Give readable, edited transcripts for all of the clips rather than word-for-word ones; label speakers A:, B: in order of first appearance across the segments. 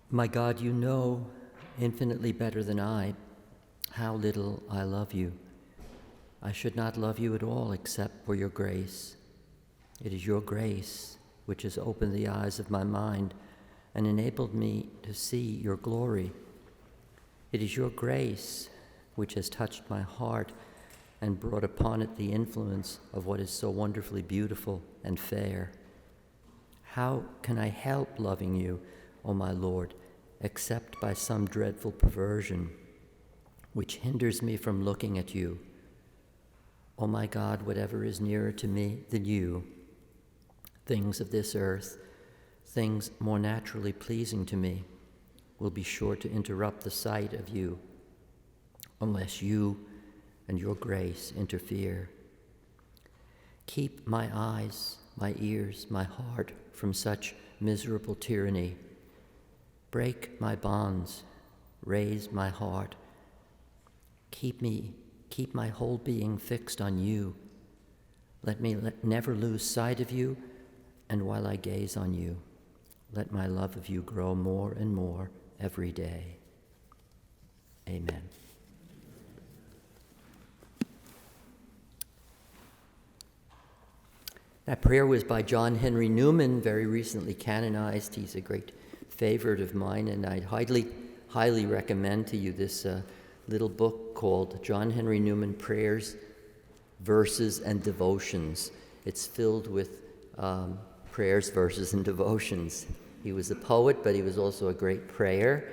A: My God, you know infinitely better than I how little I love you. I should not love you at all except for your grace. It is your grace which has opened the eyes of my mind and enabled me to see your glory. It is your grace which has touched my heart and brought upon it the influence of what is so wonderfully beautiful and fair. How can I help loving you, O my Lord, except by some dreadful perversion which hinders me from looking at you? O my God, whatever is nearer to me than you, things of this earth, things more naturally pleasing to me, will be sure to interrupt the sight of you, unless you and your grace interfere. Keep my eyes, my ears, my heart from such miserable tyranny. Break my bonds, raise my heart. Keep my whole being fixed on you. Let me never lose sight of you, and while I gaze on you, let my love of you grow more and more every day. Amen. That prayer was by John Henry Newman, very recently canonized. He's a great favorite of mine, and I'd highly recommend to you this little book called John Henry Newman Prayers, Verses, and Devotions. It's filled with prayers, verses, and devotions. He was a poet, but he was also a great prayer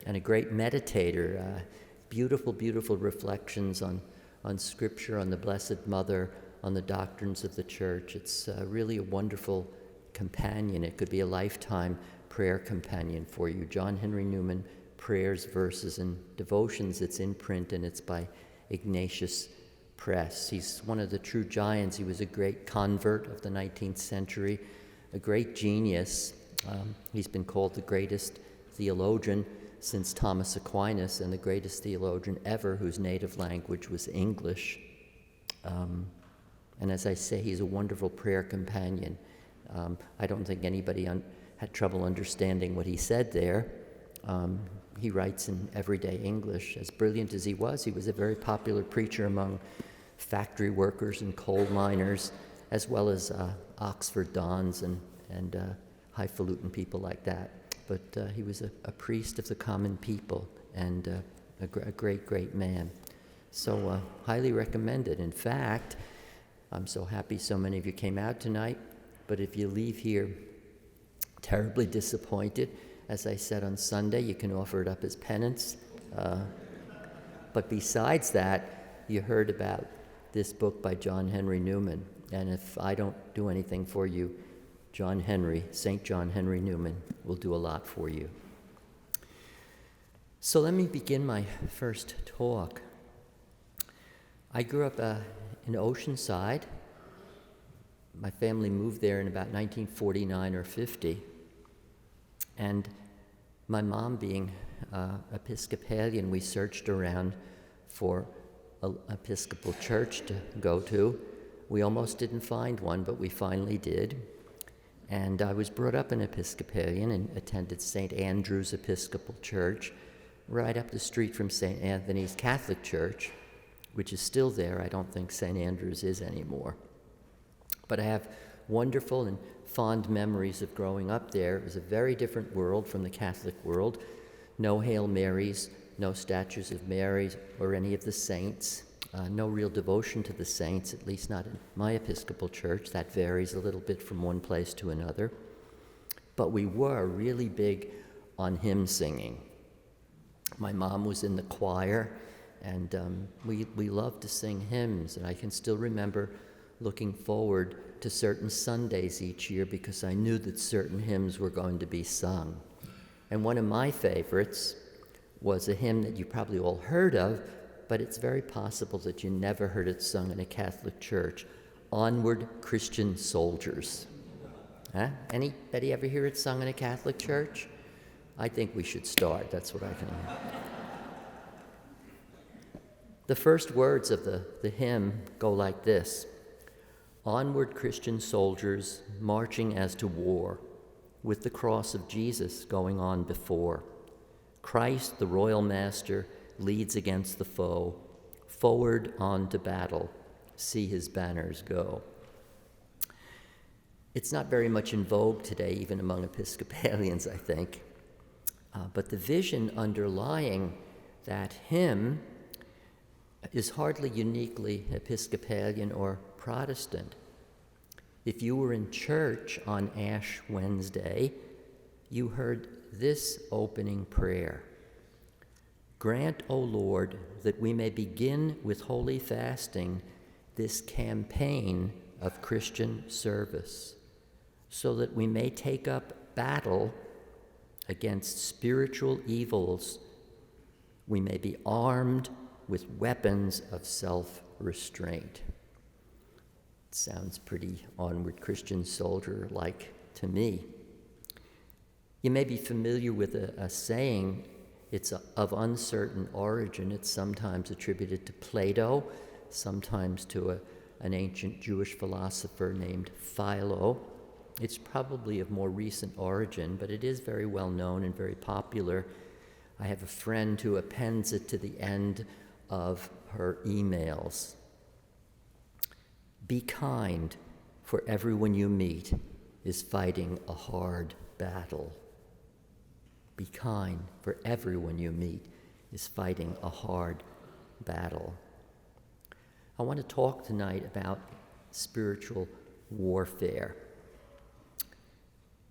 A: and a great meditator. Beautiful, beautiful reflections on Scripture, on the Blessed Mother, on the doctrines of the Church. It's really a wonderful companion. It could be a lifetime prayer companion for you. John Henry Newman, Prayers, Verses, and Devotions. It's in print, and it's by Ignatius Press. He's one of the true giants. He was a great convert of the 19th century, a great genius. He's been called the greatest theologian since Thomas Aquinas, and the greatest theologian ever whose native language was English. And as I say, he's a wonderful prayer companion. I don't think anybody had trouble understanding what he said there. He writes in everyday English. As brilliant as he was a very popular preacher among factory workers and coal miners, as well as Oxford dons and highfalutin people like that. But he was a priest of the common people and a great, great man. So highly recommended. In fact, I'm so happy so many of you came out tonight, but if you leave here terribly disappointed, as I said on Sunday, you can offer it up as penance. But besides that, you heard about this book by John Henry Newman, and if I don't do anything for you, St. John Henry Newman will do a lot for you. So let me begin my first talk. I grew up in Oceanside. My family moved there in about 1949 or 50. And my mom being Episcopalian, we searched around for an Episcopal church to go to. We almost didn't find one, but we finally did. And I was brought up an Episcopalian and attended St. Andrew's Episcopal Church, right up the street from St. Anthony's Catholic Church, which is still there. I don't think St. Andrew's is anymore. But I have wonderful and fond memories of growing up there. It was a very different world from the Catholic world. No Hail Marys, no statues of Mary or any of the saints. No real devotion to the saints, at least not in my Episcopal church. That varies a little bit from one place to another. But we were really big on hymn singing. My mom was in the choir, and we loved to sing hymns. And I can still remember looking forward to certain Sundays each year because I knew that certain hymns were going to be sung. And one of my favorites was a hymn that you probably all heard of, but it's very possible that you never heard it sung in a Catholic church. Onward, Christian Soldiers. Huh? Anybody ever hear it sung in a Catholic church? I think we should start. That's what I think. The first words of the hymn go like this. Onward, Christian soldiers, marching as to war. with the cross of Jesus going on before. Christ, the royal master, leads against the foe. Forward on to battle, see his banners go. It's not very much in vogue today, even among Episcopalians, I think. But the vision underlying that hymn is hardly uniquely Episcopalian or Protestant. If you were in church on Ash Wednesday, you heard this opening prayer. Grant, O Lord, that we may begin with holy fasting this campaign of Christian service, so that we may take up battle against spiritual evils. We may be armed with weapons of self-restraint. It sounds pretty onward Christian soldier-like to me. You may be familiar with a saying. It's of uncertain origin. It's sometimes attributed to Plato, sometimes to an ancient Jewish philosopher named Philo. It's probably of more recent origin, but it is very well known and very popular. I have a friend who appends it to the end of her emails. Be kind, for everyone you meet is fighting a hard battle. Be kind, for everyone you meet is fighting a hard battle. I want to talk tonight about spiritual warfare.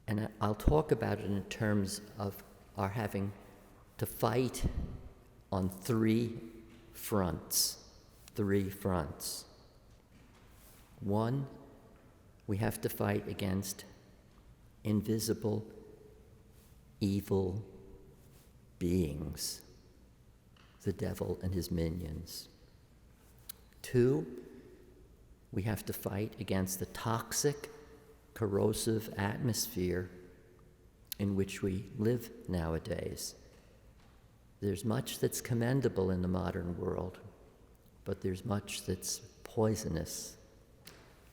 A: And I'll talk about it in terms of our having to fight on three fronts. One, we have to fight against invisible evil beings, the devil and his minions. Two, we have to fight against the toxic, corrosive atmosphere in which we live nowadays. There's much that's commendable in the modern world, but there's much that's poisonous.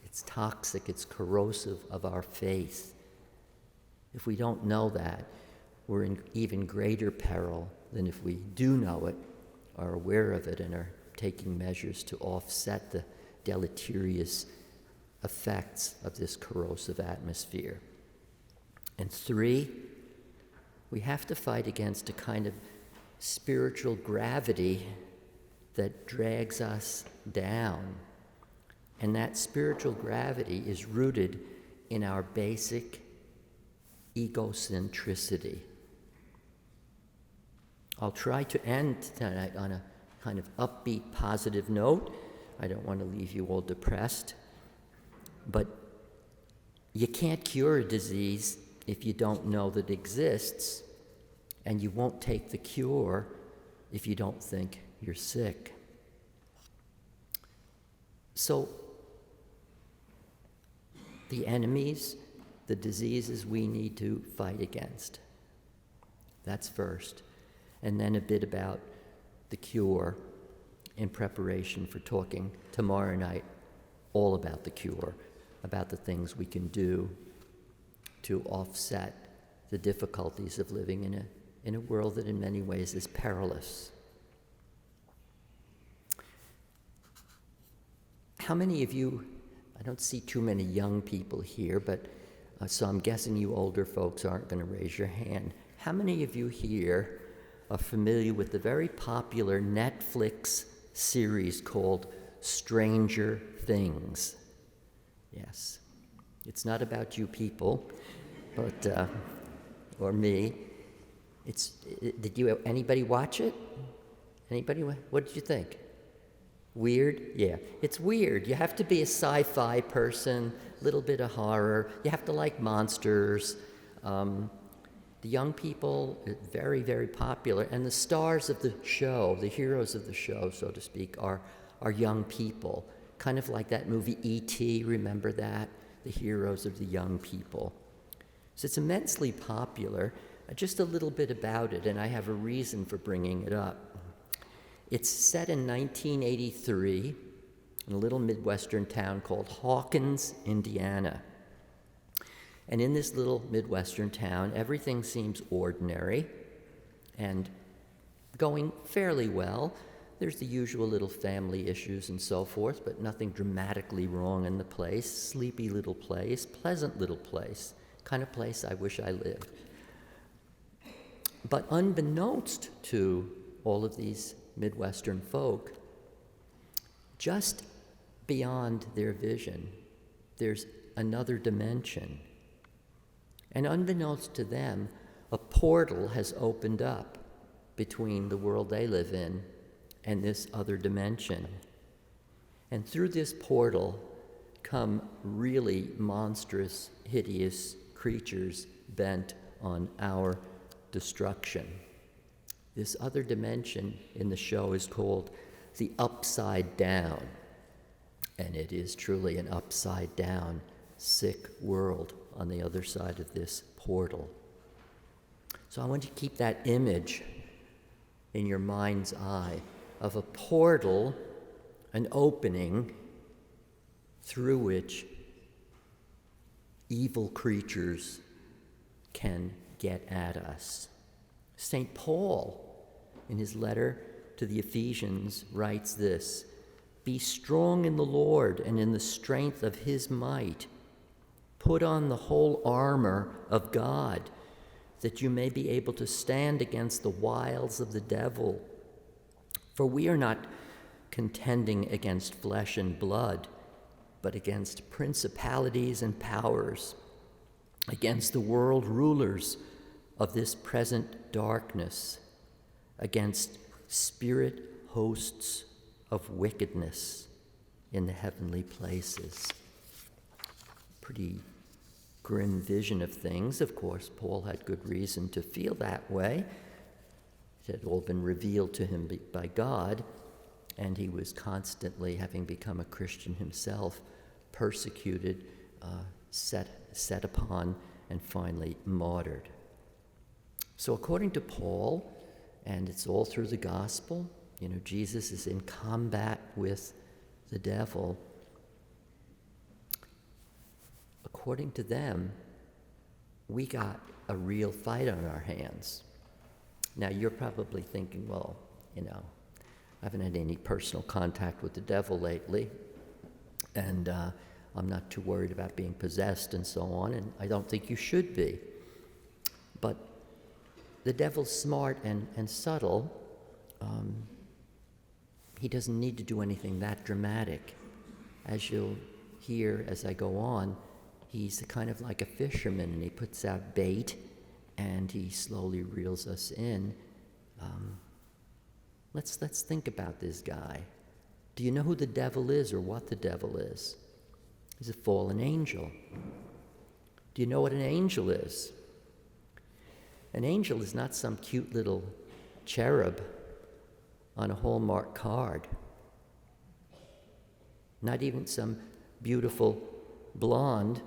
A: It's toxic, it's corrosive of our faith. If we don't know that, we're in even greater peril than if we do know it, are aware of it, and are taking measures to offset the deleterious effects of this corrosive atmosphere. And three, we have to fight against a kind of spiritual gravity that drags us down. And that spiritual gravity is rooted in our basic egocentricity. I'll try to end tonight on a kind of upbeat, positive note. I don't want to leave you all depressed. But you can't cure a disease if you don't know that it exists, and you won't take the cure if you don't think you're sick. So, the enemies, the diseases we need to fight against. That's first. And then a bit about the cure in preparation for talking tomorrow night all about the cure, about the things we can do to offset the difficulties of living in a world that in many ways is perilous. How many of you, I don't see too many young people here, but so I'm guessing you older folks aren't going to raise your hand. How many of you here are familiar with the very popular Netflix series called Stranger Things? Yes. It's not about you people, but or me. Anybody watch it? Anybody? What did you think? Weird? Yeah, it's weird. You have to be a sci-fi person, a little bit of horror. You have to like monsters. The young people, very, very popular. And the stars of the show, the heroes of the show, so to speak, are young people. Kind of like that movie E.T., remember that? The heroes of the young people. So it's immensely popular. Just a little bit about it, and I have a reason for bringing it up. It's set in 1983 in a little Midwestern town called Hawkins, Indiana. And in this little Midwestern town, everything seems ordinary and going fairly well. There's the usual little family issues and so forth, but nothing dramatically wrong in the place. Sleepy little place, pleasant little place, kind of place I wish I lived. But unbeknownst to all of these Midwestern folk, just beyond their vision, there's another dimension. And unbeknownst to them, a portal has opened up between the world they live in and this other dimension. And through this portal come really monstrous, hideous creatures bent on our destruction. This other dimension in the show is called the Upside Down. And it is truly an upside down, sick world on the other side of this portal. So I want you to keep that image in your mind's eye of a portal, an opening through which evil creatures can get at us. St. Paul, in his letter to the Ephesians, writes this: "Be strong in the Lord and in the strength of his might. Put on the whole armor of God, that you may be able to stand against the wiles of the devil. For we are not contending against flesh and blood, but against principalities and powers, against the world rulers of this present darkness, against spirit hosts of wickedness in the heavenly places." Pretty grim vision of things. Of course, Paul had good reason to feel that way. It had all been revealed to him by God, and he was constantly, having become a Christian himself, persecuted, set upon, and finally martyred. So according to Paul, and it's all through the gospel, Jesus is in combat with the devil. According to them, we got a real fight on our hands. Now, you're probably thinking, well, I haven't had any personal contact with the devil lately, and I'm not too worried about being possessed and so on, and I don't think you should be. But the devil's smart and subtle. He doesn't need to do anything that dramatic. As you'll hear as I go on, he's kind of like a fisherman, and he puts out bait, and he slowly reels us in. Let's think about this guy. Do you know who the devil is or what the devil is? He's a fallen angel. Do you know what an angel is? An angel is not some cute little cherub on a Hallmark card. Not even some beautiful blonde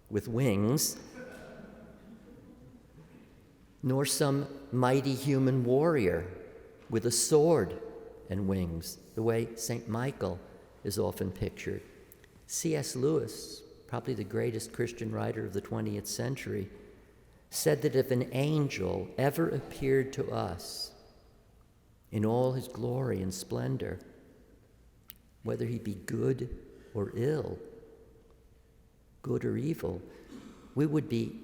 A: with wings, nor some mighty human warrior with a sword and wings, the way St. Michael is often pictured. C.S. Lewis, probably the greatest Christian writer of the 20th century, said that if an angel ever appeared to us in all his glory and splendor, whether he be good or ill, good or evil, we would be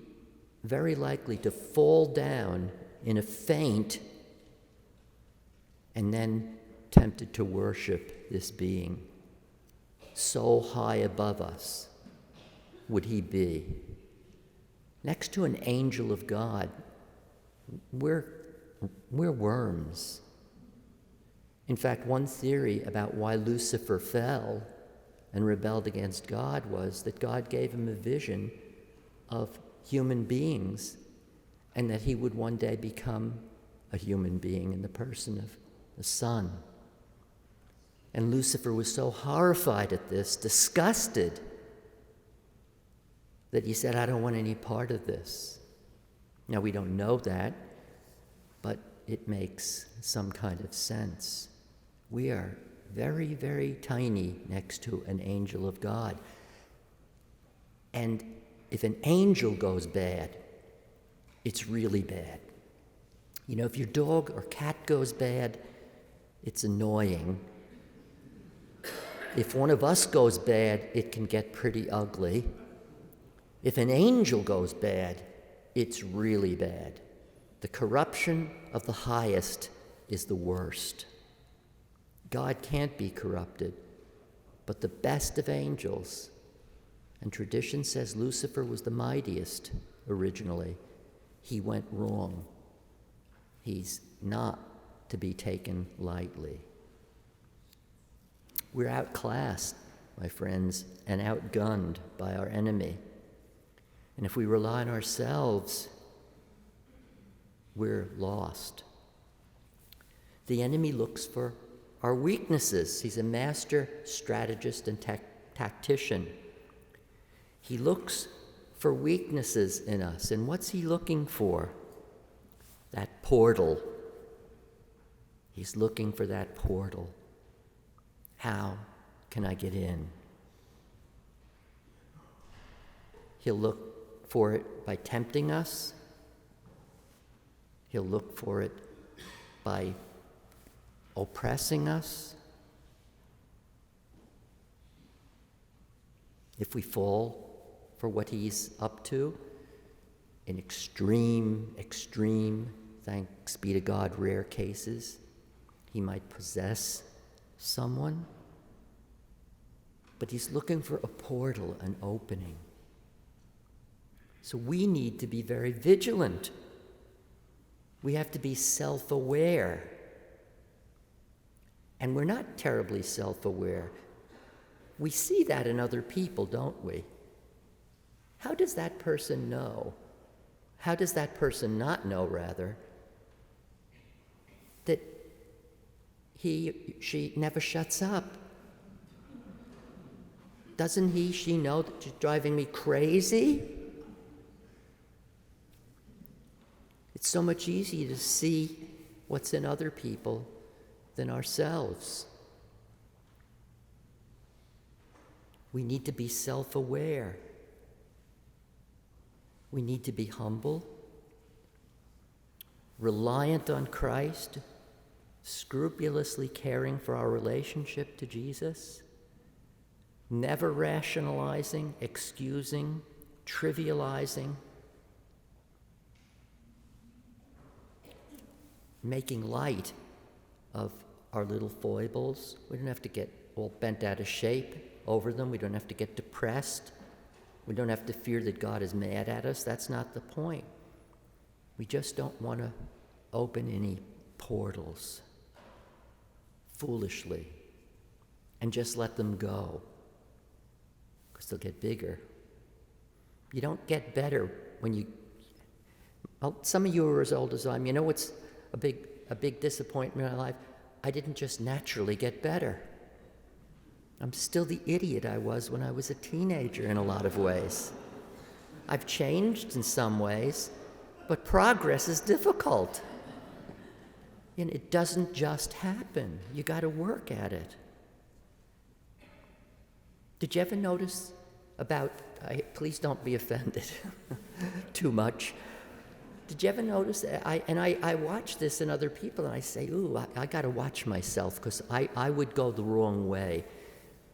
A: very likely to fall down in a faint and then tempted to worship this being. So high above us would he be. Next to an angel of God, we're worms. In fact, one theory about why Lucifer fell and rebelled against God was that God gave him a vision of human beings and that he would one day become a human being in the person of the Son. And Lucifer was so horrified at this, disgusted, that he said, "I don't want any part of this." Now, we don't know that, but it makes some kind of sense. We are very, very tiny next to an angel of God. And if an angel goes bad, it's really bad. You know, if your dog or cat goes bad, it's annoying. If one of us goes bad, it can get pretty ugly. If an angel goes bad, it's really bad. The corruption of the highest is the worst. God can't be corrupted, but the best of angels, and tradition says Lucifer was the mightiest originally, he went wrong. He's not to be taken lightly. We're outclassed, my friends, and outgunned by our enemy. And if we rely on ourselves, we're lost. The enemy looks for our weaknesses. He's a master strategist and tactician. He looks for weaknesses in us. And what's he looking for? That portal. He's looking for that portal. How can I get in? He'll look for it by tempting us. He'll look for it by oppressing us. If we fall for what he's up to, in extreme, thanks be to God, rare cases, he might possess someone. But he's looking for a portal, an opening. So we need to be very vigilant. We have to be self-aware. And we're not terribly self-aware. We see that in other people, don't we? How does that person know? How does that person not know, rather, that she never shuts up? Doesn't she know that she's driving me crazy? It's so much easier to see what's in other people than ourselves. We need to be self-aware. We need to be humble, reliant on Christ, scrupulously caring for our relationship to Jesus, never rationalizing, excusing, trivializing, making light of our little foibles. We don't have to get all bent out of shape over them. We don't have to get depressed. We don't have to fear that God is mad at us. That's not the point. We just don't want to open any portals foolishly and just let them go, because they'll get bigger. You don't get better when you... Well, some of you are as old as I am. You know what's a big disappointment in my life? I didn't just naturally get better. I'm still the idiot I was when I was a teenager in a lot of ways. I've changed in some ways, but progress is difficult. And it doesn't just happen. You got to work at it. Did you ever notice please don't be offended too much. Did you ever notice, I watch this in other people, and I say, ooh, I got to watch myself, because I would go the wrong way.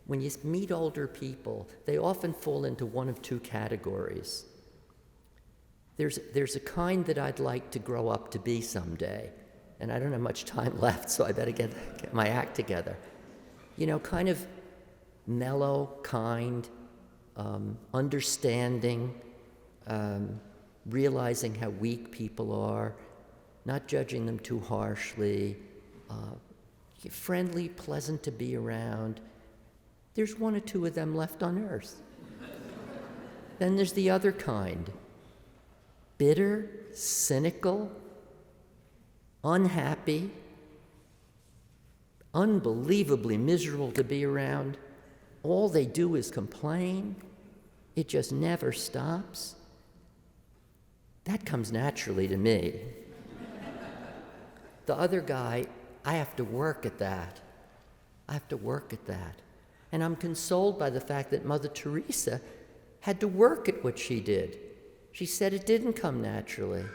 A: When you meet older people, they often fall into one of two categories. There's a kind that I'd like to grow up to be someday, and I don't have much time left, so I better get my act together. You know, kind of mellow, kind, understanding, realizing how weak people are, not judging them too harshly, friendly, pleasant to be around. There's one or two of them left on earth. Then there's the other kind, bitter, cynical, unhappy, unbelievably miserable to be around. All they do is complain. It just never stops. That comes naturally to me. The other guy, I have to work at that. And I'm consoled by the fact that Mother Teresa had to work at what she did. She said it didn't come naturally.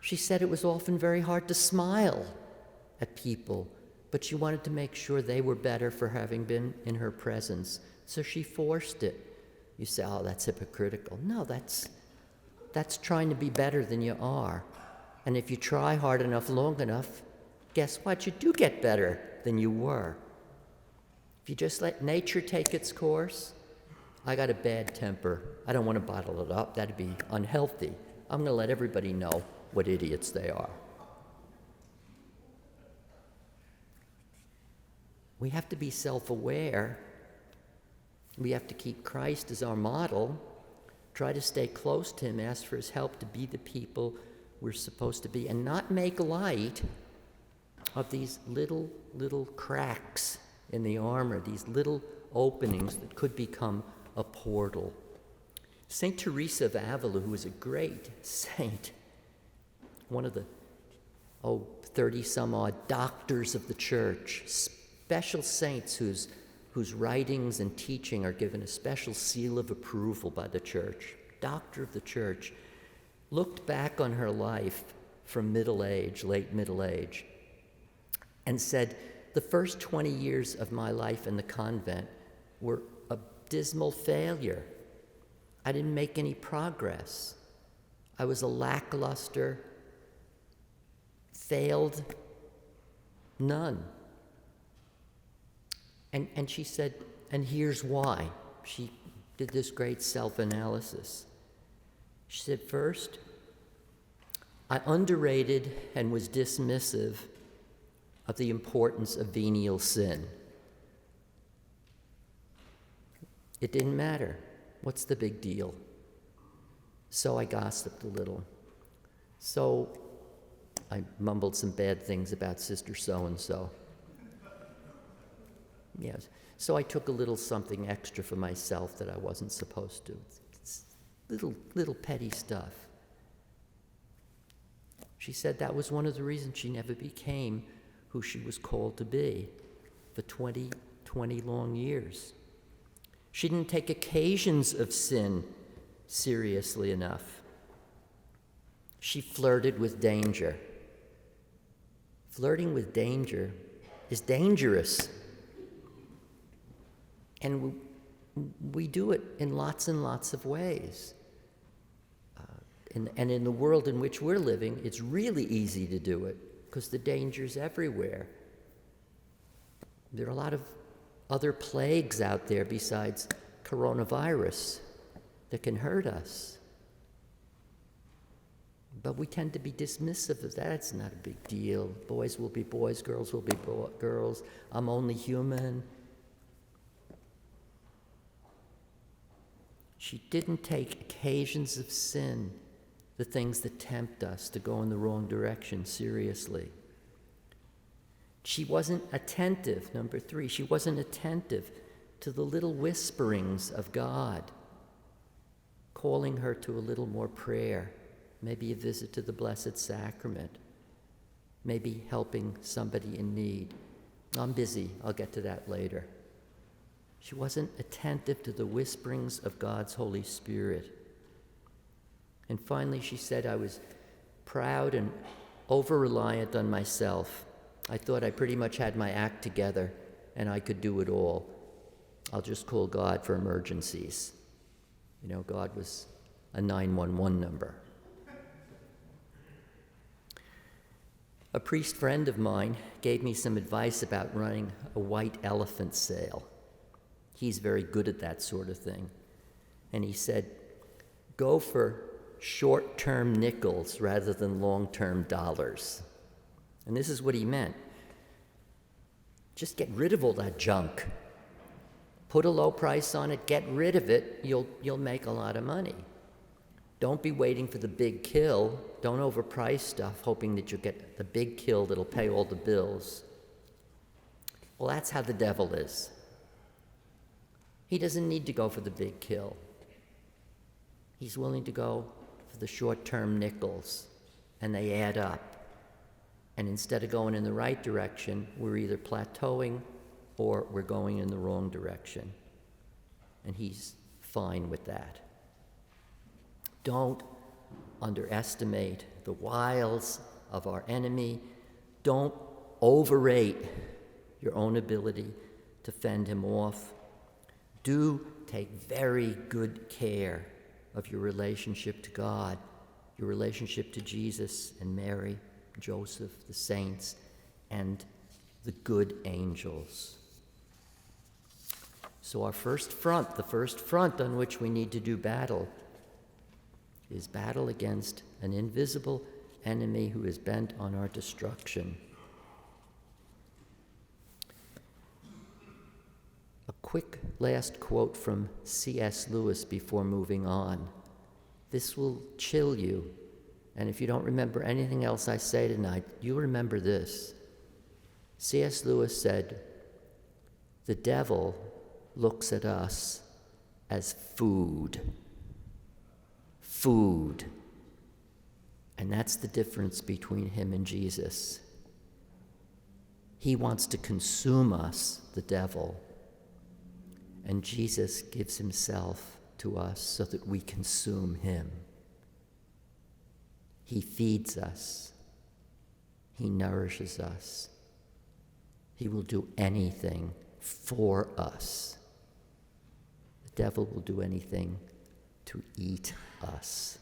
A: She said it was often very hard to smile at people, but she wanted to make sure they were better for having been in her presence, so she forced it. You say, oh, that's hypocritical. No, that's trying to be better than you are. And if you try hard enough, long enough, guess what? You do get better than you were. If you just let nature take its course, I got a bad temper. I don't want to bottle it up. That'd be unhealthy. I'm going to let everybody know what idiots they are. We have to be self-aware. We have to keep Christ as our model, try to stay close to him, ask for his help to be the people we're supposed to be, and not make light of these little cracks in the armor, these little openings that could become a portal. St. Teresa of Avila, who was a great saint, one of the 30-some-odd doctors of the church, special saints whose writings and teaching are given a special seal of approval by the church, doctor of the church, looked back on her life from middle age, late middle age, and said, the first 20 years of my life in the convent were a dismal failure. I didn't make any progress. I was a lackluster, failed nun. And she said, and here's why. She did this great self-analysis. She said, first, I underrated and was dismissive of the importance of venial sin. It didn't matter. What's the big deal? So I gossiped a little. So I mumbled some bad things about Sister So-and-so. Yes. So I took a little something extra for myself that I wasn't supposed to. It's little petty stuff. She said that was one of the reasons she never became who she was called to be for 20 long years. She didn't take occasions of sin seriously enough. She flirted with danger. Flirting with danger is dangerous. And we do it in lots and lots of ways. And in the world in which we're living, it's really easy to do it because the danger's everywhere. There are a lot of other plagues out there besides coronavirus that can hurt us. But we tend to be dismissive of that. It's not a big deal. Boys will be boys, girls will be girls. I'm only human. She didn't take occasions of sin, the things that tempt us to go in the wrong direction, seriously. She wasn't attentive, number 3, she wasn't attentive to the little whisperings of God, calling her to a little more prayer, maybe a visit to the Blessed Sacrament, maybe helping somebody in need. I'm busy, I'll get to that later. She wasn't attentive to the whisperings of God's Holy Spirit. And finally, she said, I was proud and over-reliant on myself. I thought I pretty much had my act together and I could do it all. I'll just call God for emergencies. You know, God was a 911 number. A priest friend of mine gave me some advice about running a white elephant sale. He's very good at that sort of thing. And he said, go for short-term nickels rather than long-term dollars. And this is what he meant. Just get rid of all that junk. Put a low price on it, get rid of it, you'll make a lot of money. Don't be waiting for the big kill. Don't overprice stuff, hoping that you'll get the big kill that'll pay all the bills. Well, that's how the devil is. He doesn't need to go for the big kill. He's willing to go for the short-term nickels, and they add up. And instead of going in the right direction, we're either plateauing or we're going in the wrong direction. And he's fine with that. Don't underestimate the wiles of our enemy. Don't overrate your own ability to fend him off. Do take very good care of your relationship to God, your relationship to Jesus and Mary, Joseph, the saints, and the good angels. So our first front, the first front on which we need to do battle, is battle against an invisible enemy who is bent on our destruction. A quick last quote from C.S. Lewis before moving on. This will chill you, and if you don't remember anything else I say tonight, you'll remember this. C.S. Lewis said, "The devil looks at us as food." Food. And that's the difference between him and Jesus. He wants to consume us, the devil, and Jesus gives himself to us so that we consume him. He feeds us. He nourishes us. He will do anything for us. The devil will do anything to eat us.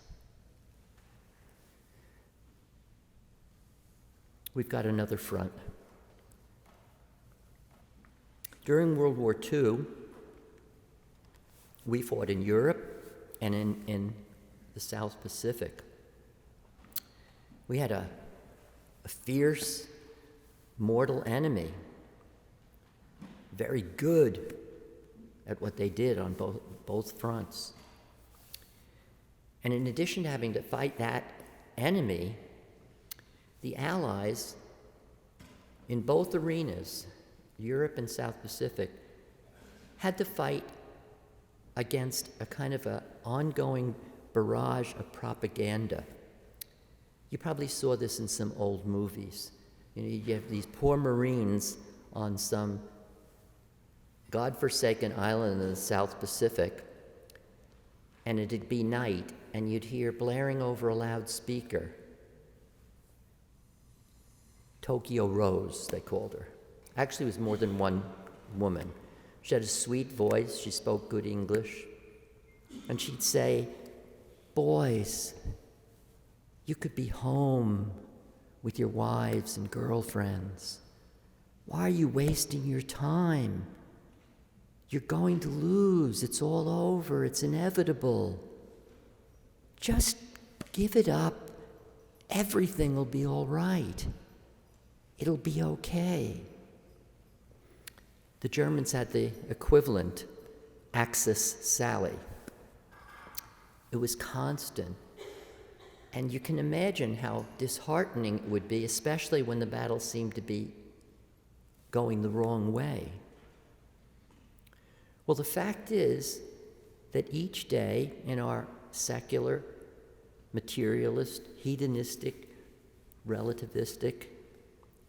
A: We've got another front. During World War II, we fought in Europe and in the South Pacific. We had a fierce, mortal enemy, very good at what they did on both fronts. And in addition to having to fight that enemy, the Allies, in both arenas, Europe and South Pacific, had to fight against a kind of an ongoing barrage of propaganda. You probably saw this in some old movies. You have these poor Marines on some godforsaken island in the South Pacific, and it'd be night, and you'd hear blaring over a loudspeaker, Tokyo Rose, they called her. Actually, it was more than one woman. She had a sweet voice. She spoke good English. And she'd say, "Boys, you could be home with your wives and girlfriends. Why are you wasting your time? You're going to lose. It's all over. It's inevitable. Just give it up. Everything will be all right. It'll be okay." The Germans had the equivalent, Axis Sally. It was constant. And you can imagine how disheartening it would be, especially when the battle seemed to be going the wrong way. Well, the fact is that each day in our secular, materialist, hedonistic, relativistic,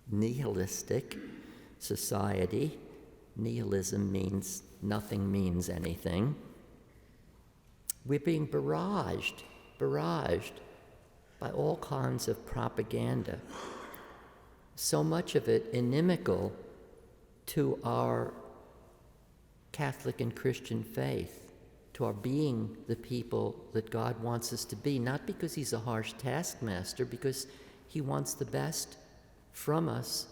A: nihilistic society, nihilism means nothing means anything, we're being barraged by all kinds of propaganda, so much of it inimical to our Catholic and Christian faith, to our being the people that God wants us to be, not because he's a harsh taskmaster, because he wants the best from us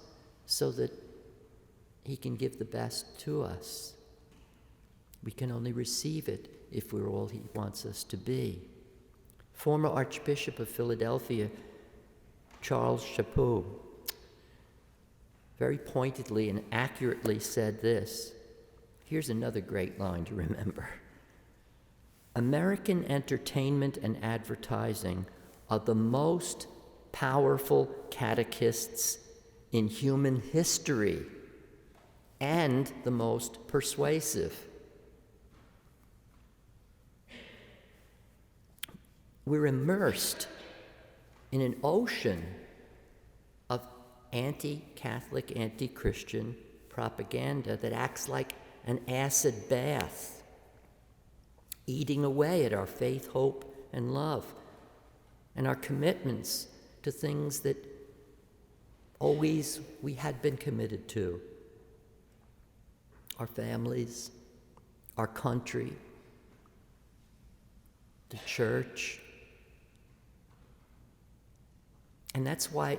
A: so that he can give the best to us. We can only receive it if we're all he wants us to be. Former Archbishop of Philadelphia, Charles Chaput, very pointedly and accurately said this. Here's another great line to remember. American entertainment and advertising are the most powerful catechists in human history and the most persuasive. We're immersed in an ocean of anti-Catholic, anti-Christian propaganda that acts like an acid bath, eating away at our faith, hope, and love, and our commitments to things that always we had been committed to. Our families, our country, the church. And that's why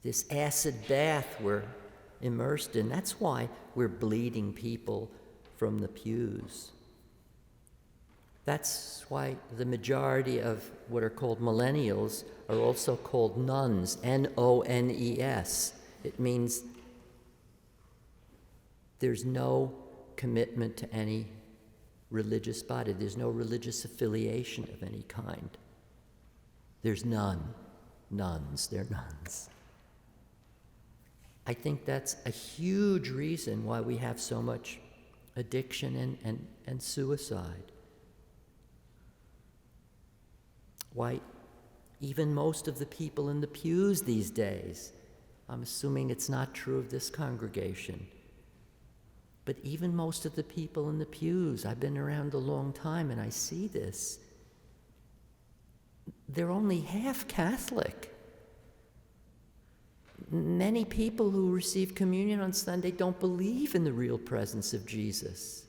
A: this acid bath we're immersed in, that's why we're bleeding people from the pews. That's why the majority of what are called millennials are also called nuns, N-O-N-E-S. It means there's no commitment to any religious body. There's no religious affiliation of any kind. There's none. Nuns, they're nuns. I think that's a huge reason why we have so much addiction and suicide. Why even most of the people in the pews these days, I'm assuming it's not true of this congregation, but even most of the people in the pews, I've been around a long time and I see this, they're only half Catholic. Many people who receive communion on Sunday don't believe in the real presence of Jesus.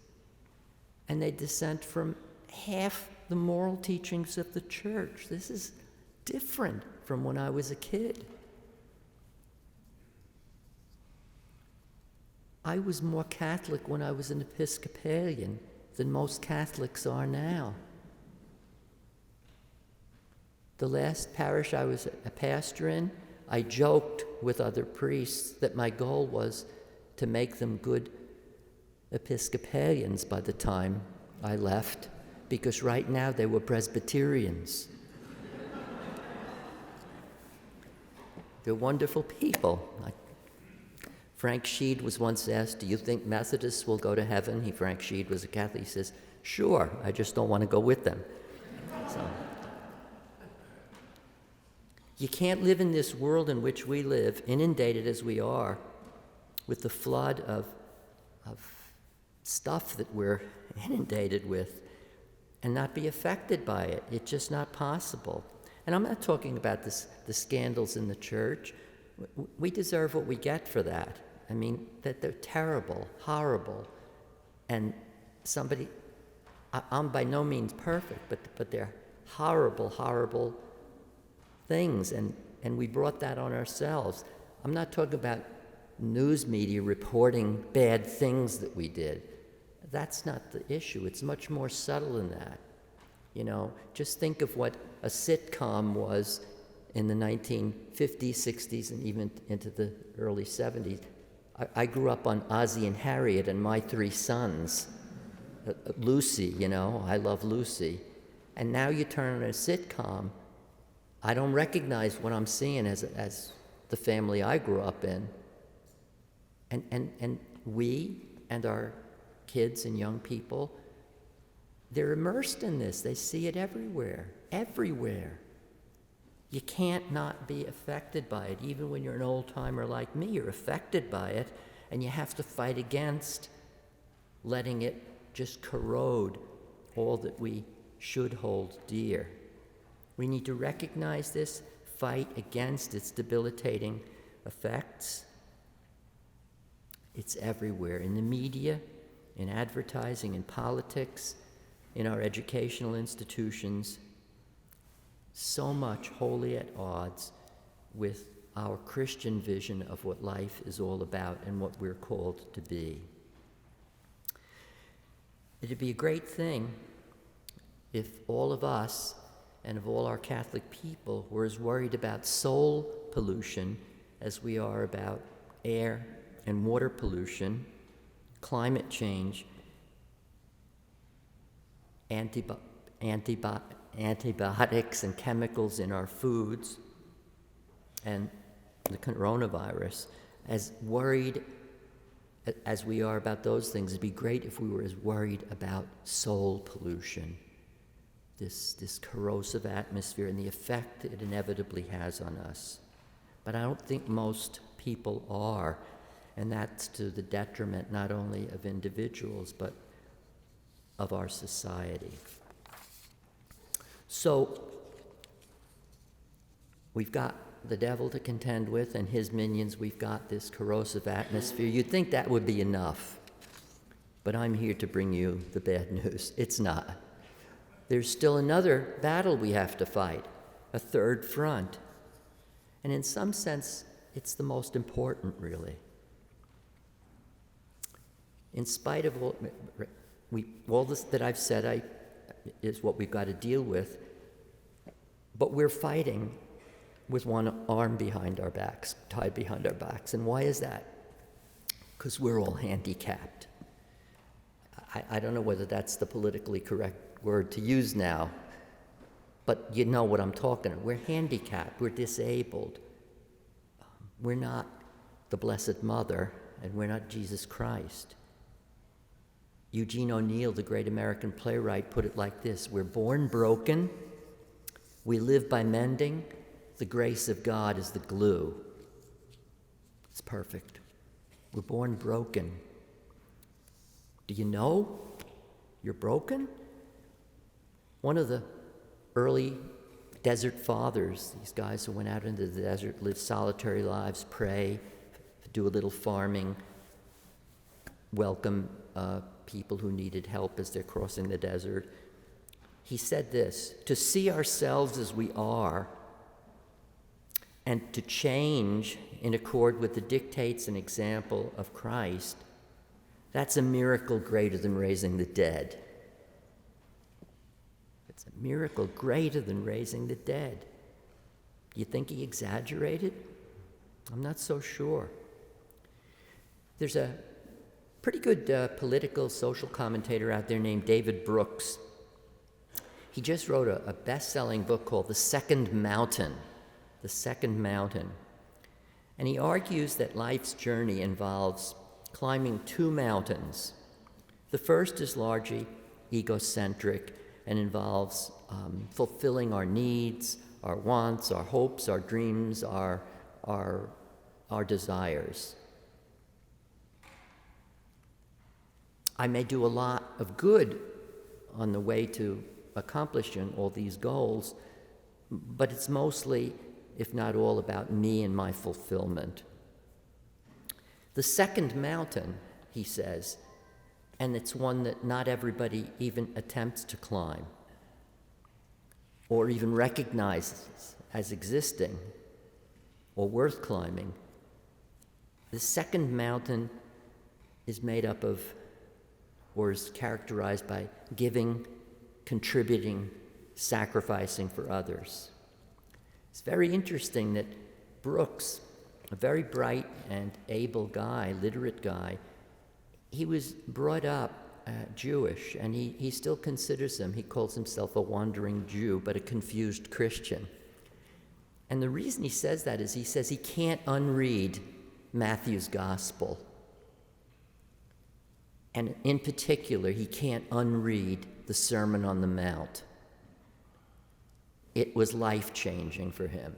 A: And they dissent from half the moral teachings of the church. This is different from when I was a kid. I was more Catholic when I was an Episcopalian than most Catholics are now. The last parish I was a pastor in, I joked with other priests that my goal was to make them good Episcopalians by the time I left, because right now they were Presbyterians. They're wonderful people. Frank Sheed was once asked, "Do you think Methodists will go to heaven?" Frank Sheed was a Catholic. He says, "Sure, I just don't want to go with them." So, you can't live in this world in which we live, inundated as we are, with the flood of stuff that we're inundated with, and not be affected by it. It's just not possible. And I'm not talking about the scandals in the church. We deserve what we get for that. I mean, that they're terrible, horrible, and I'm by no means perfect, but they're horrible, horrible things, and we brought that on ourselves. I'm not talking about news media reporting bad things that we did. That's not the issue. It's much more subtle than that. You know, just think of what a sitcom was in the 1950s, 60s, and even into the early 70s. I grew up on Ozzie and Harriet and My Three Sons. Lucy, you know, I love Lucy. And now you turn on a sitcom, I don't recognize what I'm seeing as the family I grew up in. And we and our kids and young people, they're immersed in this. They see it everywhere, everywhere. You can't not be affected by it. Even when you're an old-timer like me, you're affected by it, and you have to fight against letting it just corrode all that we should hold dear. We need to recognize this, fight against its debilitating effects. It's everywhere, in the media, in advertising, in politics, in our educational institutions. So much wholly at odds with our Christian vision of what life is all about and what we're called to be. It'd be a great thing if all of us and of all our Catholic people were as worried about soul pollution as we are about air and water pollution, climate change, antibiotics and chemicals in our foods, and the coronavirus. As worried as we are about those things, it'd be great if we were as worried about soul pollution, this corrosive atmosphere and the effect it inevitably has on us. But I don't think most people are, and that's to the detriment not only of individuals, but of our society. So we've got the devil to contend with and his minions. We've got this corrosive atmosphere. You'd think that would be enough. But I'm here to bring you the bad news. It's not. There's still another battle we have to fight, a third front. And in some sense, it's the most important, really. In spite of all this that I've said is what we've got to deal with, but we're fighting with one arm behind our backs, tied behind our backs. And why is that? Because we're all handicapped. I don't know whether that's the politically correct word to use now, but you know what I'm talking about. We're handicapped, we're disabled. We're not the Blessed Mother, and we're not Jesus Christ. Eugene O'Neill, the great American playwright, put it like this: we're born broken, we live by mending, the grace of God is the glue. It's perfect. We're born broken. Do you know you're broken? One of the early desert fathers, these guys who went out into the desert, lived solitary lives, pray, do a little farming, welcome people who needed help as they're crossing the desert. He said this: to see ourselves as we are and to change in accord with the dictates and example of Christ, that's a miracle greater than raising the dead. It's a miracle greater than raising the dead. You think he exaggerated? I'm not so sure. There's a pretty good political social commentator out there named David Brooks. He just wrote a best-selling book called The Second Mountain. The Second Mountain. And he argues that life's journey involves climbing two mountains. The first is largely egocentric and involves fulfilling our needs, our wants, our hopes, our dreams, our desires. I may do a lot of good on the way to accomplishing all these goals, but it's mostly, if not all, about me and my fulfillment. The second mountain, he says, and it's one that not everybody even attempts to climb or even recognizes as existing or worth climbing. The second mountain is made up of, or is characterized by, giving, contributing, sacrificing for others. It's very interesting that Brooks, a very bright and able guy, literate guy, he was brought up Jewish, and he still considers him. He calls himself a wandering Jew, but a confused Christian. And the reason he says that is he says he can't unread Matthew's gospel. And in particular, he can't unread the Sermon on the Mount. It was life-changing for him.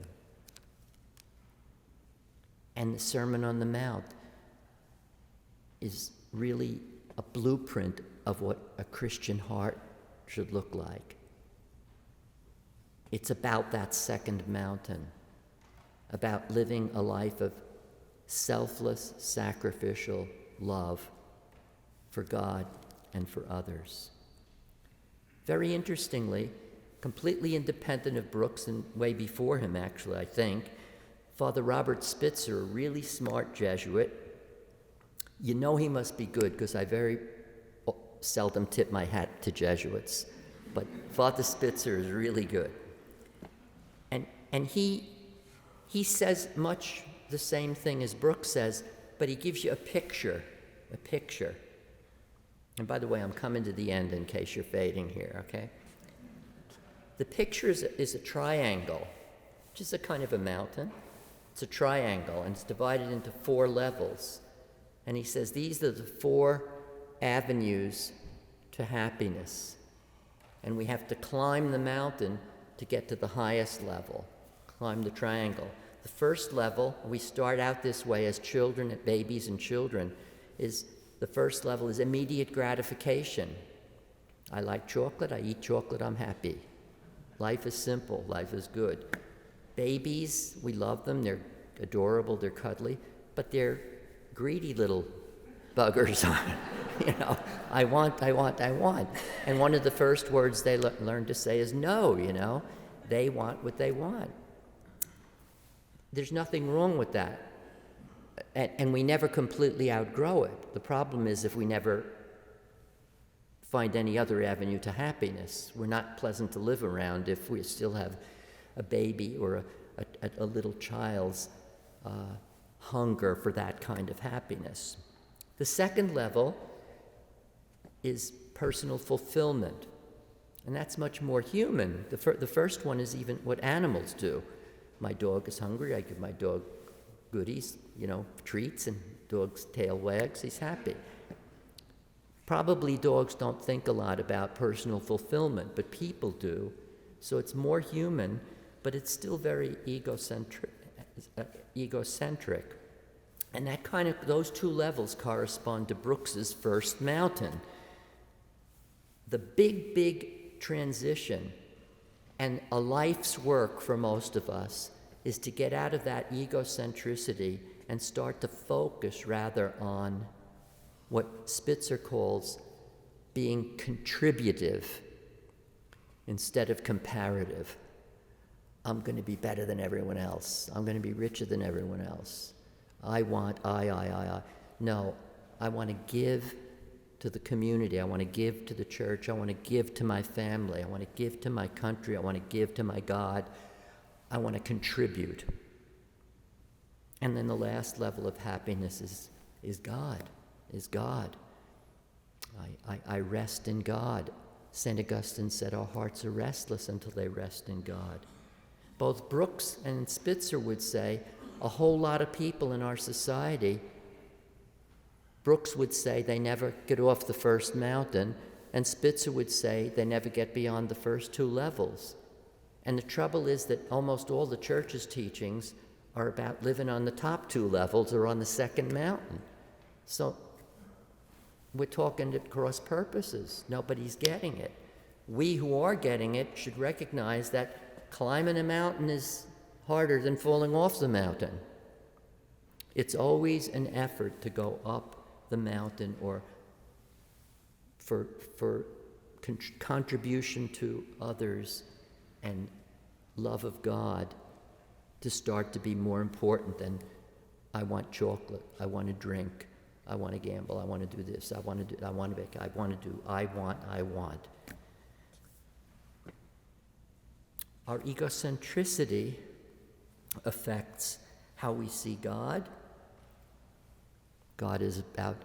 A: And the Sermon on the Mount is really a blueprint of what a Christian heart should look like. It's about that second mountain, about living a life of selfless, sacrificial love for God and for others. Very interestingly, completely independent of Brooks and way before him, actually, I think, Father Robert Spitzer, a really smart Jesuit. You know he must be good because I very seldom tip my hat to Jesuits, but Father Spitzer is really good. And he says much the same thing as Brooks says, but he gives you a picture. And by the way, I'm coming to the end in case you're fading here, okay? The picture is a triangle, which is a kind of a mountain. It's a triangle, and it's divided into 4 levels. And he says these are the 4 avenues to happiness. And we have to climb the mountain to get to the highest level, climb the triangle. The first level, we start out this way as children, babies and children, the first level is immediate gratification. I like chocolate, I eat chocolate, I'm happy. Life is simple. Life is good. Babies, we love them. They're adorable. They're cuddly. But they're greedy little buggers. You know, I want. And one of the first words they learn to say is no, you know. They want what they want. There's nothing wrong with that. And we never completely outgrow it. The problem is if we never find any other avenue to happiness. We're not pleasant to live around if we still have a baby or a little child's hunger for that kind of happiness. The second level is personal fulfillment, and that's much more human. The first one is even what animals do. My dog is hungry, I give my dog goodies, you know, treats, and dog's tail wags, he's happy. Probably dogs don't think a lot about personal fulfillment, but people do. So it's more human, but it's still very egocentric. And that those two levels correspond to Brooks's first mountain. The big transition and a life's work for most of us is to get out of that egocentricity and start to focus rather on what Spitzer calls being contributive instead of comparative. I'm going to be better than everyone else. I'm going to be richer than everyone else. I. No, I want to give to the community. I want to give to the church. I want to give to my family. I want to give to my country. I want to give to my God. I want to contribute. And then the last level of happiness is God. I rest in God. St. Augustine said our hearts are restless until they rest in God. Both Brooks and Spitzer would say a whole lot of people in our society, Brooks would say they never get off the first mountain, and Spitzer would say they never get beyond the first two levels. And the trouble is that almost all the church's teachings are about living on the top two levels or on the second mountain. So we're talking at cross purposes. Nobody's getting it. We who are getting it should recognize that climbing a mountain is harder than falling off the mountain. It's always an effort to go up the mountain or for contribution to others and love of God to start to be more important than I want chocolate, I want to drink, I want to gamble, I want to do this, I want to make, I want. Our egocentricity affects how we see God. God is about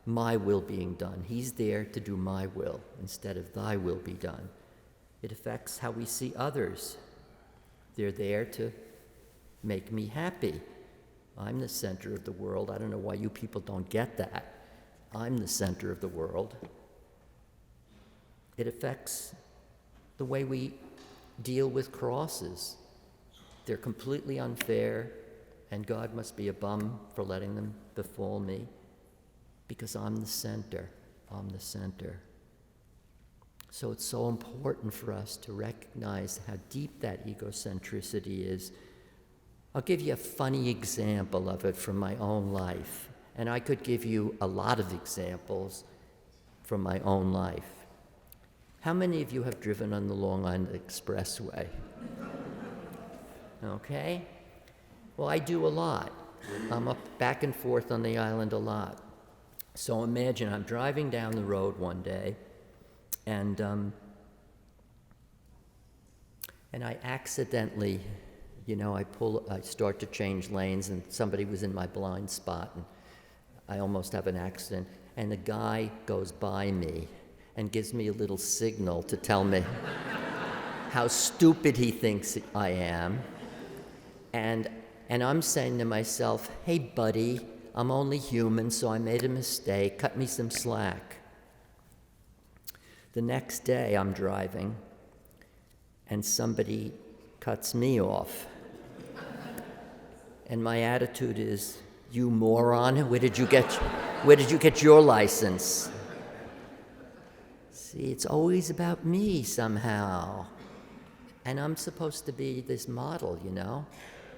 A: my will being done. He's there to do my will instead of thy will be done. It affects how we see others. They're there to make me happy. I'm the center of the world. I don't know why you people don't get that. I'm the center of the world. It affects the way we deal with crosses. They're completely unfair, and God must be a bum for letting them befall me because I'm the center. So it's so important for us to recognize how deep that egocentricity is. I'll give you a funny example of it from my own life, and I could give you a lot of examples from my own life. How many of you have driven on the Long Island Expressway? Okay? Well, I do a lot. I'm up back and forth on the island a lot. So imagine I'm driving down the road one day, and I accidentally, I start to change lanes, and somebody was in my blind spot, and I almost have an accident, and the guy goes by me and gives me a little signal to tell me how stupid he thinks I am. And I'm saying to myself, hey, buddy, I'm only human, so I made a mistake. Cut me some slack. The next day, I'm driving, and somebody cuts me off. And my attitude is, you moron, where did you get your license? See, it's always about me somehow. And I'm supposed to be this model, you know?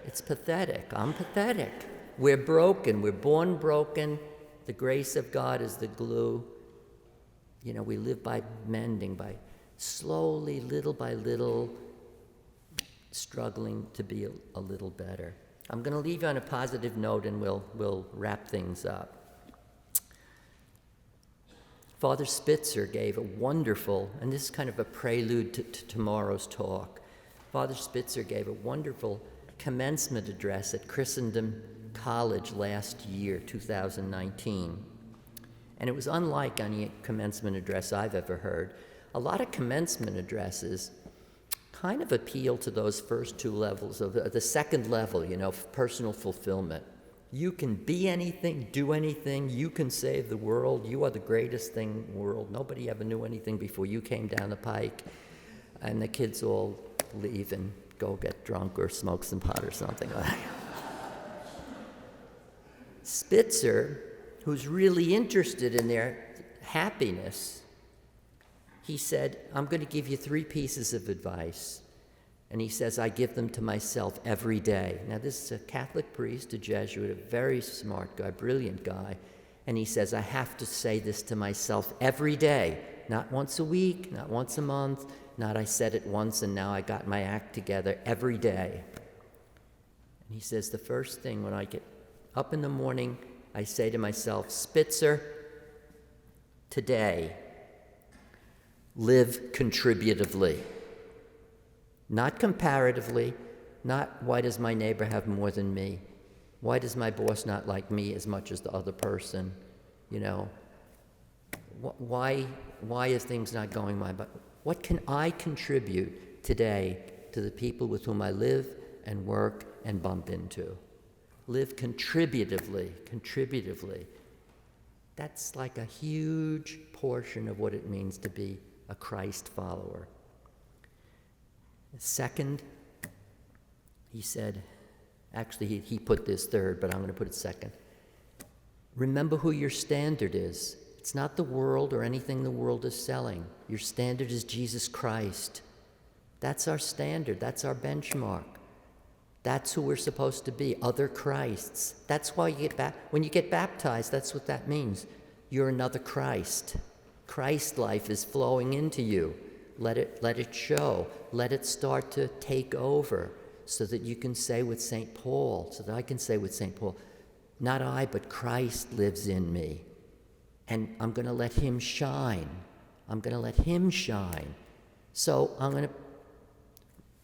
A: It's pathetic. I'm pathetic. We're broken. We're born broken. The grace of God is the glue. You know, we live by mending, by slowly, little by little, struggling to be a little better. I'm going to leave you on a positive note, and we'll wrap things up. Father Spitzer gave a wonderful, and this is kind of a prelude to tomorrow's talk. Father Spitzer gave a wonderful commencement address at Christendom College last year, 2019. And it was unlike any commencement address I've ever heard. A lot of commencement addresses kind of appeal to those first two levels of the second level, you know, personal fulfillment. You can be anything, do anything, you can save the world, you are the greatest thing in the world. Nobody ever knew anything before you came down the pike. And the kids all leave and go get drunk or smoke some pot or something like that. Spitzer, who's really interested in their happiness, he said, I'm going to give you 3 pieces of advice. And he says, I give them to myself every day. Now, this is a Catholic priest, a Jesuit, a very smart guy, brilliant guy. And he says, I have to say this to myself every day, not once a week, not once a month, not I said it once and now I got my act together, every day. And he says, the first thing when I get up in the morning, I say to myself, Spitzer, today, live contributively. Not comparatively, not why does my neighbor have more than me? Why does my boss not like me as much as the other person? You know, why is things not going my way? What can I contribute today to the people with whom I live and work and bump into? Live contributively. That's like a huge portion of what it means to be a Christ follower. Second, he said, actually he put this third, but I'm going to put it second. Remember who your standard is. It's not the world or anything the world is selling. Your standard is Jesus Christ. That's our standard. That's our benchmark. That's who we're supposed to be, other Christs. That's why when you get baptized, that's what that means. You're another Christ. Christ life is flowing into you. Let it show. Let it start to take over so that you can say with St. Paul, so that I can say with St. Paul, not I, but Christ lives in me. And I'm going to let him shine. I'm going to let him shine. So I'm going to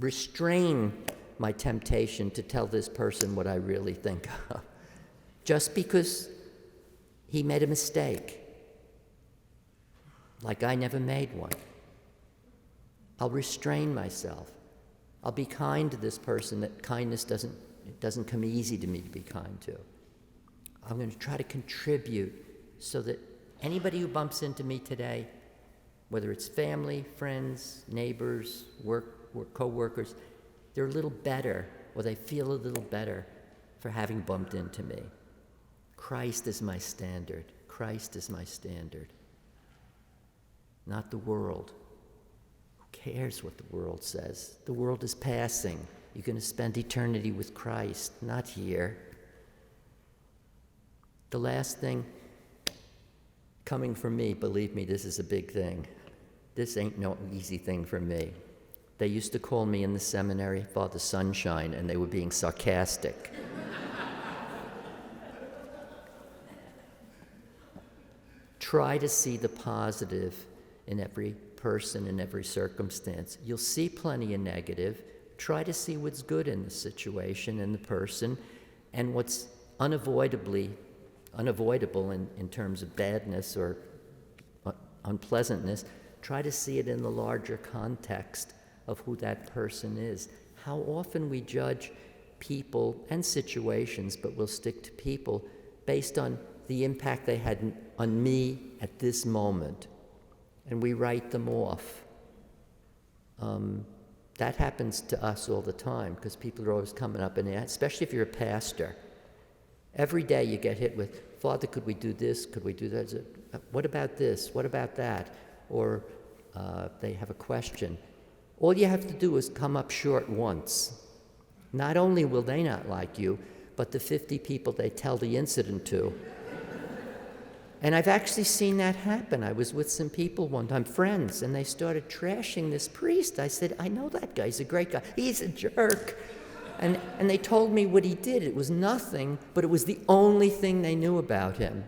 A: restrain my temptation to tell this person what I really think of. Just because he made a mistake. Like I never made one. I'll restrain myself. I'll be kind to this person that kindness doesn't come easy to me to be kind to. I'm going to try to contribute so that anybody who bumps into me today, whether it's family, friends, neighbors, work co-workers, they're a little better, or they feel a little better for having bumped into me. Christ is my standard. Christ is my standard. Not the world. Who cares what the world says? The world is passing. You're going to spend eternity with Christ, not here. The last thing, coming from me, believe me, this is a big thing. This ain't no easy thing for me. They used to call me in the seminary Father Sunshine, and they were being sarcastic. Try to see the positive in every person, in every circumstance. You'll see plenty of negative. Try to see what's good in the situation, in the person, and what's unavoidable in terms of badness or unpleasantness. Try to see it in the larger context of who that person is. How often we judge people and situations, but we'll stick to people based on the impact they had on me at this moment, and we write them off. That happens to us all the time because people are always coming up, and especially if you're a pastor. Every day you get hit with, Father, could we do this? Could we do that? What about this? What about that? Or they have a question. All you have to do is come up short once. Not only will they not like you, but the 50 people they tell the incident to. And I've actually seen that happen. I was with some people one time, friends, and they started trashing this priest. I said, I know that guy. He's a great guy. He's a jerk. And they told me what he did. It was nothing, but it was the only thing they knew about him.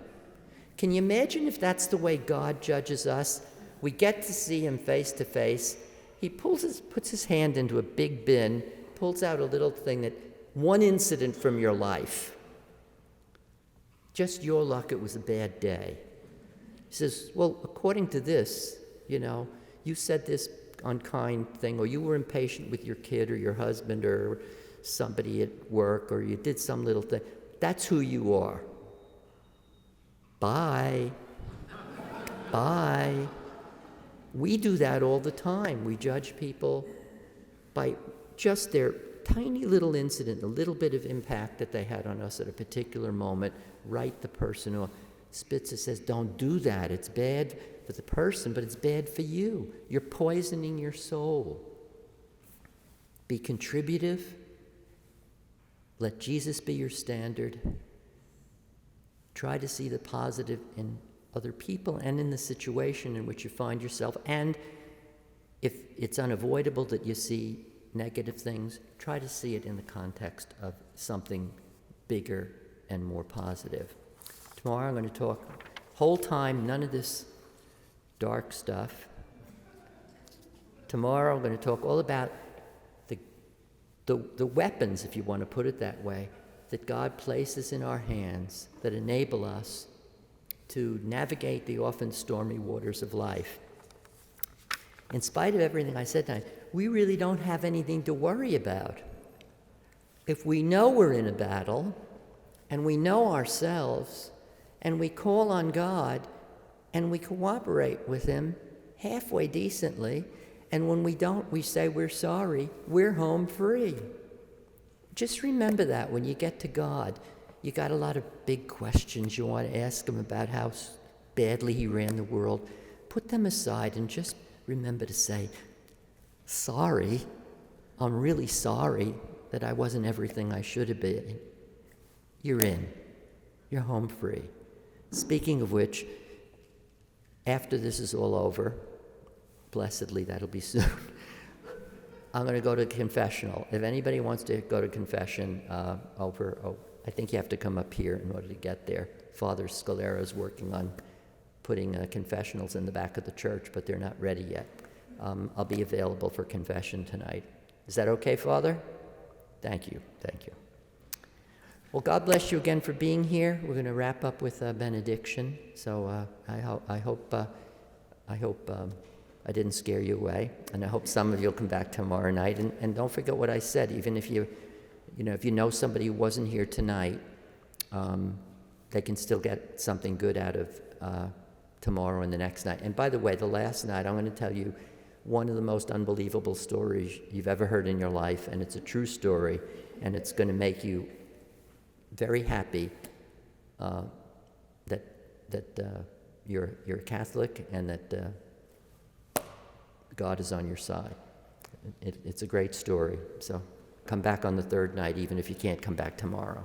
A: Can you imagine if that's the way God judges us? We get to see him face to face. He puts his hand into a big bin, pulls out a little thing that, one incident from your life. Just your luck, it was a bad day. He says, well, according to this, you said this unkind thing, or you were impatient with your kid or your husband or somebody at work, or you did some little thing. That's who you are. Bye. Bye. We do that all the time. We judge people by just their tiny little incident, a little bit of impact that they had on us at a particular moment. Right the person who Spitzer says, don't do that. It's bad for the person, but it's bad for you. You're poisoning your soul. Be contributive. Let Jesus be your standard. Try to see the positive in other people and in the situation in which you find yourself. And if it's unavoidable that you see negative things, try to see it in the context of something bigger and more positive. Tomorrow I'm going to talk, whole time, none of this dark stuff. Tomorrow I'm going to talk all about the weapons, if you want to put it that way, that God places in our hands that enable us to navigate the often stormy waters of life. In spite of everything I said tonight, we really don't have anything to worry about. If we know we're in a battle, and we know ourselves, and we call on God, and we cooperate with him halfway decently, and when we don't, we say we're sorry, we're home free. Just remember that when you get to God. You got a lot of big questions you want to ask him about how badly he ran the world. Put them aside and just remember to say, sorry, I'm really sorry that I wasn't everything I should have been. You're in. You're home free. Speaking of which, after this is all over, blessedly that'll be soon, I'm going to go to confessional. If anybody wants to go to confession I think you have to come up here in order to get there. Father Scalera is working on putting confessionals in the back of the church, but they're not ready yet. I'll be available for confession tonight. Is that okay, Father? Thank you. Thank you. Well, God bless you again for being here. We're going to wrap up with a benediction. So I hope I didn't scare you away, and I hope some of you will come back tomorrow night. And don't forget what I said. Even if if you know somebody who wasn't here tonight, they can still get something good out of tomorrow and the next night. And by the way, the last night, I'm going to tell you one of the most unbelievable stories you've ever heard in your life, and it's a true story, and it's going to make you very happy that you're a Catholic and that God is on your side. It's a great story. So come back on the third night, even if you can't come back tomorrow.